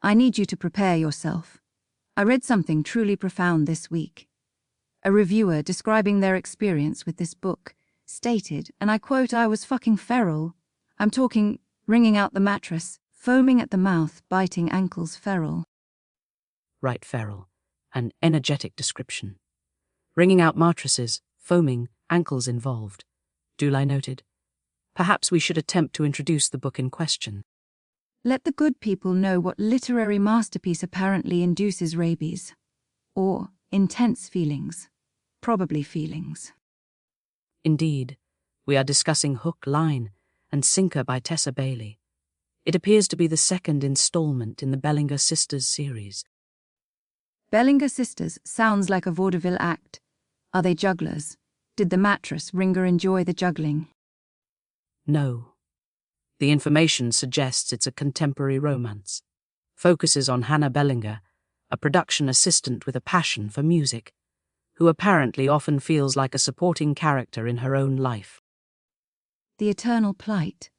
I need you to prepare yourself. I read something truly profound this week. A reviewer describing their experience with this book stated, and I quote, "I was fucking feral. I'm talking wringing out the mattress, foaming at the mouth, biting ankles feral." Right, feral. An energetic description. Wringing out mattresses, foaming, ankles involved. Duly noted. Perhaps we should attempt to introduce the book in question. Let the good people know what literary masterpiece apparently induces rabies. Or intense feelings. Probably feelings. Indeed, we are discussing Hook, Line, and Sinker by Tessa Bailey. It appears to be the second installment in the Bellinger Sisters series. Bellinger Sisters sounds like a vaudeville act. Are they jugglers? Did the mattress wringer enjoy the juggling? No. The information suggests it's a contemporary romance. Focuses on Hannah Bellinger, a production assistant with a passion for music, who apparently often feels like a supporting character in her own life. The eternal plight.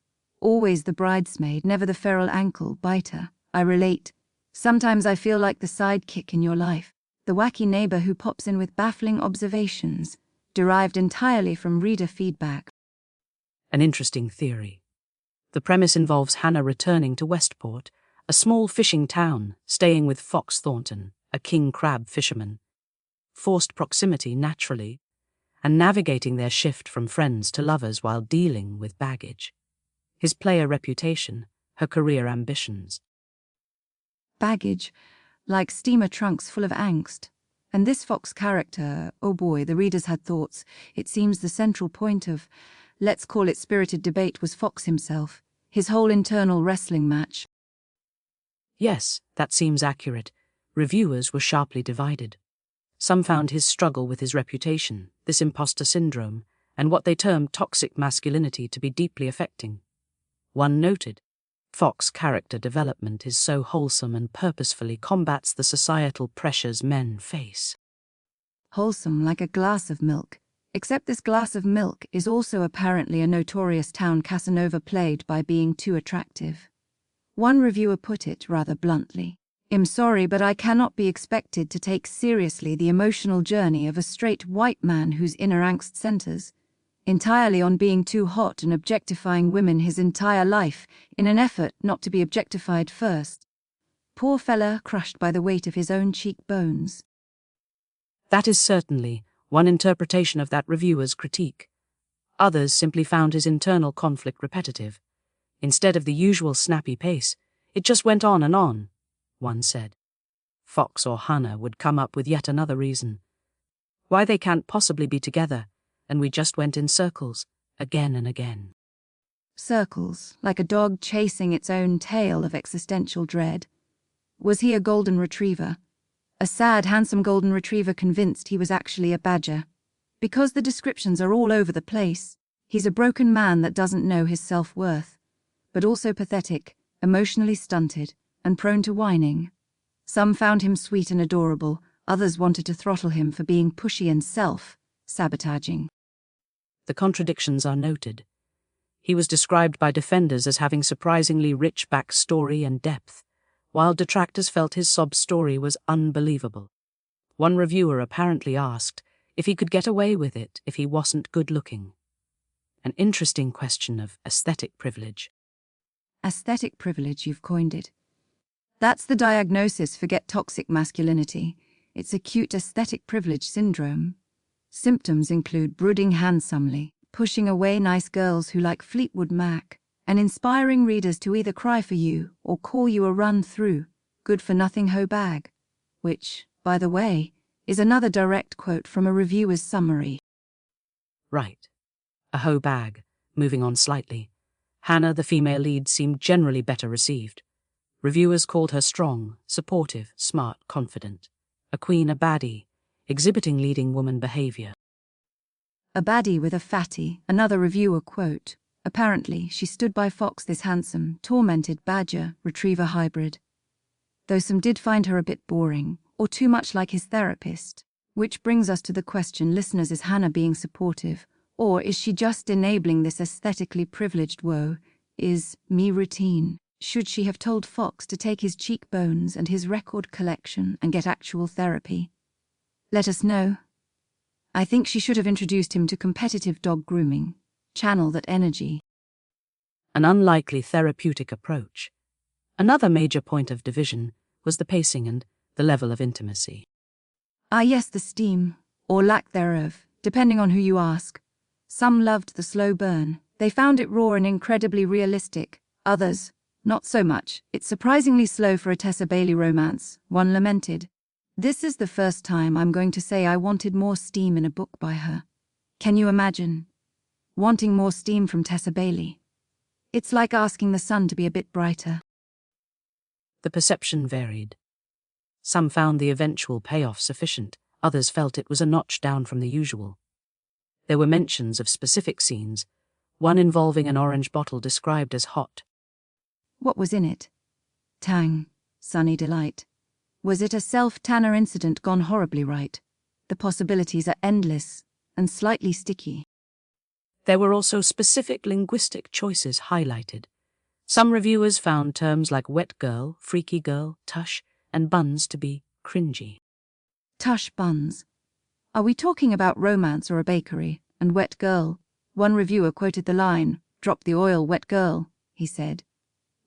Always the bridesmaid, never the feral ankle biter. I relate. Sometimes I feel like the sidekick in your life, the wacky neighbor who pops in with baffling observations, derived entirely from reader feedback. An interesting theory. The premise involves Hannah returning to Westport, a small fishing town, staying with Fox Thornton, a king crab fisherman. Forced proximity, naturally, and navigating their shift from friends to lovers while dealing with baggage. His player reputation, her career ambitions. Baggage, like steamer trunks full of angst. And this Fox character, oh boy, the readers had thoughts. It seems the central point of, let's call it spirited debate, was Fox himself, his whole internal wrestling match. Yes, that seems accurate. Reviewers were sharply divided. Some found his struggle with his reputation, this imposter syndrome, and what they termed toxic masculinity to be deeply affecting. One noted, Fox's character development is so wholesome and purposefully combats the societal pressures men face. Wholesome like a glass of milk, except this glass of milk is also apparently a notorious town Casanova played by being too attractive. One reviewer put it rather bluntly, "I'm sorry, but I cannot be expected to take seriously the emotional journey of a straight white man whose inner angst centers entirely on being too hot and objectifying women his entire life in an effort not to be objectified first. Poor fella crushed by the weight of his own cheekbones." That is certainly one interpretation of that reviewer's critique. Others simply found his internal conflict repetitive. Instead of the usual snappy pace, it just went on and on, one said. Fox or Hannah would come up with yet another reason. Why they can't possibly be together, and we just went in circles, again and again. Circles, like a dog chasing its own tail of existential dread. Was he a golden retriever? A sad, handsome golden retriever convinced he was actually a badger. Because the descriptions are all over the place, he's a broken man that doesn't know his self-worth, but also pathetic, emotionally stunted, and prone to whining. Some found him sweet and adorable, others wanted to throttle him for being pushy and self-sabotaging. The contradictions are noted. He was described by defenders as having surprisingly rich backstory and depth, while detractors felt his sob story was unbelievable. One reviewer apparently asked if he could get away with it if he wasn't good-looking. An interesting question of aesthetic privilege. Aesthetic privilege, you've coined it. That's the diagnosis for get toxic masculinity. It's acute aesthetic privilege syndrome. Symptoms include brooding handsomely, pushing away nice girls who like Fleetwood Mac, and inspiring readers to either cry for you or call you a run-through, good-for-nothing hoe bag, which, by the way, is another direct quote from a reviewer's summary. Right. A hoe bag. Moving on slightly. Hannah, the female lead, seemed generally better received. Reviewers called her strong, supportive, smart, confident. A queen, a baddie, exhibiting leading woman behavior. A baddie with a fatty, another reviewer quote. Apparently, she stood by Fox, this handsome, tormented badger, retriever hybrid. Though some did find her a bit boring, or too much like his therapist. Which brings us to the question, listeners, is Hannah being supportive, or is she just enabling this aesthetically privileged woe? Is me routine? should she have told Fox to take his cheekbones and his record collection and get actual therapy? Let us know. I think she should have introduced him to competitive dog grooming. Channel that energy. An unlikely therapeutic approach. Another major point of division was the pacing and the level of intimacy. Ah yes, the steam, or lack thereof, depending on who you ask. Some loved the slow burn. They found it raw and incredibly realistic. Others, not so much. It's surprisingly slow for a Tessa Bailey romance, one lamented. This is the first time I'm going to say I wanted more steam in a book by her. Can you imagine? Wanting more steam from Tessa Bailey. It's like asking the sun to be a bit brighter. The perception varied. Some found the eventual payoff sufficient, others felt it was a notch down from the usual. There were mentions of specific scenes, one involving an orange bottle described as hot. What was in it? Tang, sunny delight. Was it a self-tanner incident gone horribly right? The possibilities are endless and slightly sticky. There were also specific linguistic choices highlighted. Some reviewers found terms like wet girl, freaky girl, tush, and buns to be cringy. Tush buns. Are we talking about romance or a bakery? And wet girl? One reviewer quoted the line, "Drop the oil, wet girl," he said.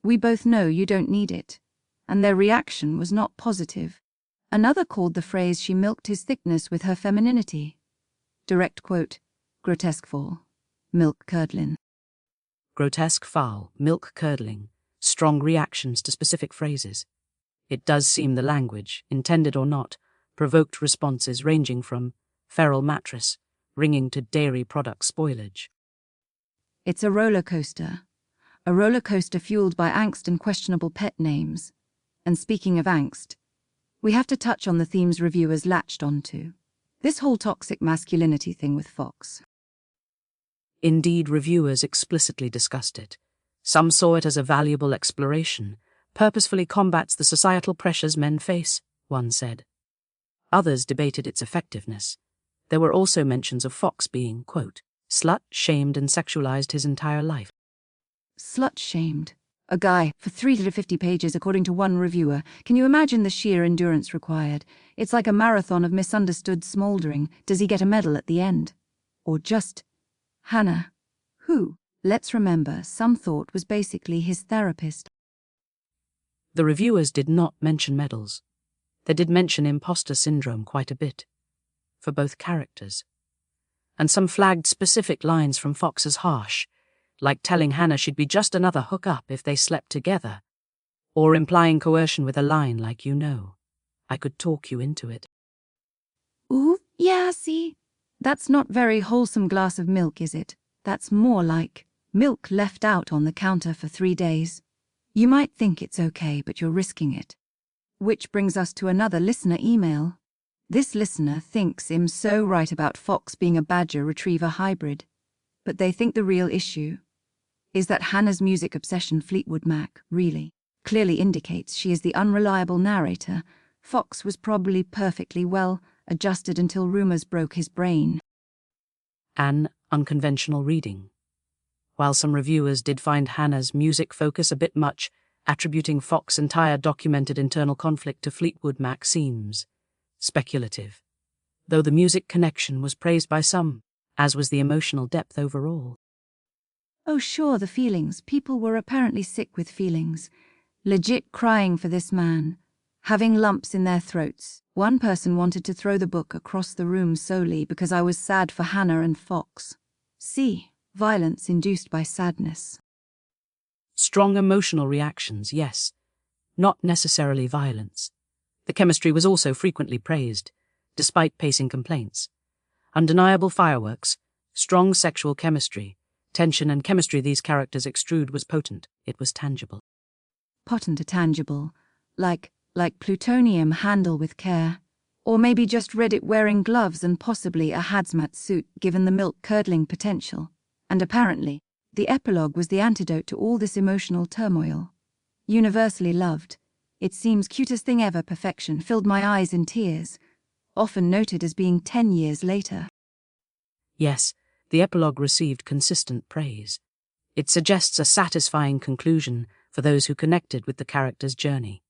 We both know you don't need it. And their reaction was not positive. Another called the phrase she milked his thickness with her femininity. Direct quote, grotesque foul, milk curdlin. Grotesque foul, milk curdling, strong reactions to specific phrases. It does seem the language, intended or not, provoked responses ranging from feral mattress, ringing to dairy product spoilage. It's a roller coaster. A roller coaster fueled by angst and questionable pet names. And speaking of angst, we have to touch on the themes reviewers latched onto. This whole toxic masculinity thing with Fox. Indeed, reviewers explicitly discussed it. Some saw it as a valuable exploration, purposefully combats the societal pressures men face, one said. Others debated its effectiveness. There were also mentions of Fox being, quote, slut-shamed and sexualized his entire life. Slut-shamed. A guy, for 3 to 50 pages according to one reviewer. Can you imagine the sheer endurance required? It's like a marathon of misunderstood smouldering. Does he get a medal at the end? Or just Hannah, who, let's remember, some thought was basically his therapist. The reviewers did not mention medals. They did mention imposter syndrome quite a bit, for both characters. And some flagged specific lines from Fox as harsh, like telling Hannah she'd be just another hookup if they slept together, or implying coercion with a line like, "You know, I could talk you into it." Ooh, yeah, see? That's not very wholesome glass of milk, is it? That's more like milk left out on the counter for 3 days. You might think it's okay, but you're risking it. Which brings us to another listener email. This listener thinks I'm so right about Fox being a badger retriever hybrid, but they think the real issue is that Hannah's music obsession Fleetwood Mac really clearly indicates she is the unreliable narrator. Fox was probably perfectly well adjusted until rumors broke his brain. An unconventional reading. While some reviewers did find Hannah's music focus a bit much, attributing Fox's entire documented internal conflict to Fleetwood Mac seems speculative, though the music connection was praised by some, as was the emotional depth overall. Oh sure, the feelings. People were apparently sick with feelings. Legit crying for this man. Having lumps in their throats. One person wanted to throw the book across the room solely because I was sad for Hannah and Fox. See, violence induced by sadness. Strong emotional reactions, yes, not necessarily violence. The chemistry was also frequently praised, despite pacing complaints. Undeniable fireworks, strong sexual chemistry, tension and chemistry these characters extrude was potent, it was tangible. Potent or tangible, like plutonium handle with care. Or maybe just Reddit wearing gloves and possibly a hazmat suit given the milk-curdling potential. And apparently, the epilogue was the antidote to all this emotional turmoil. Universally loved. It seems cutest thing ever perfection filled my eyes in tears. Often noted as being 10 years later. Yes, the epilogue received consistent praise. It suggests a satisfying conclusion for those who connected with the character's journey,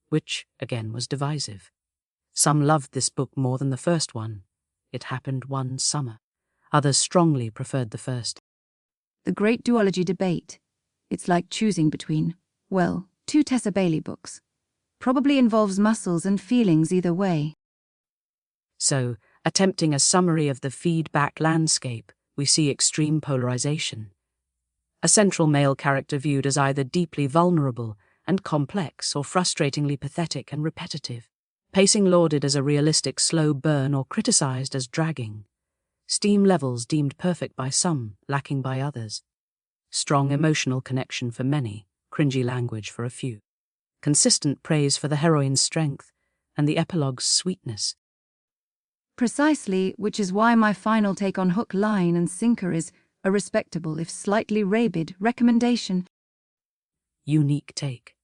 which, again, was divisive. Some loved this book more than the first one. It happened one summer. Others strongly preferred the first. The great duology debate. It's like choosing between, well, two Tessa Bailey books. Probably involves muscles and feelings either way. So, attempting a summary of the feedback landscape, we see extreme polarization. A central male character viewed as either deeply vulnerable and complex or frustratingly pathetic and repetitive. Pacing lauded as a realistic slow burn or criticized as dragging. Steam levels deemed perfect by some, lacking by others. Strong emotional connection for many, cringy language for a few. Consistent praise for the heroine's strength and the epilogue's sweetness. Precisely, which is why my final take on hook, line, and sinker is a respectable, if slightly rabid, recommendation. Unique take.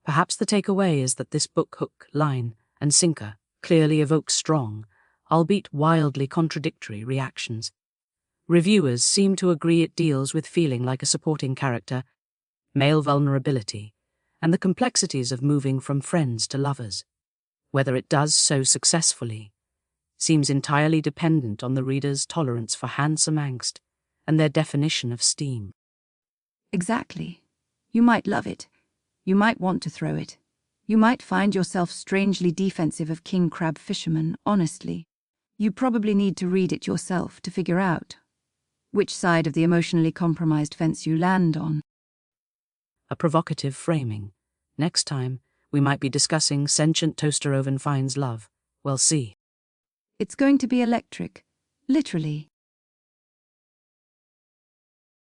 Perhaps the takeaway is that this book, hook, line, and sinker, clearly evokes strong, albeit wildly contradictory, reactions. Reviewers seem to agree it deals with feeling like a supporting character, male vulnerability, and the complexities of moving from friends to lovers. Whether it does so successfully seems entirely dependent on the reader's tolerance for handsome angst and their definition of steam. Exactly. You might love it. You might want to throw it. You might find yourself strangely defensive of king crab fisherman, honestly. You probably need to read it yourself to figure out which side of the emotionally compromised fence you land on. A provocative framing. Next time, we might be discussing Sentient Toaster Oven Finds Love. We'll see. It's going to be electric. Literally.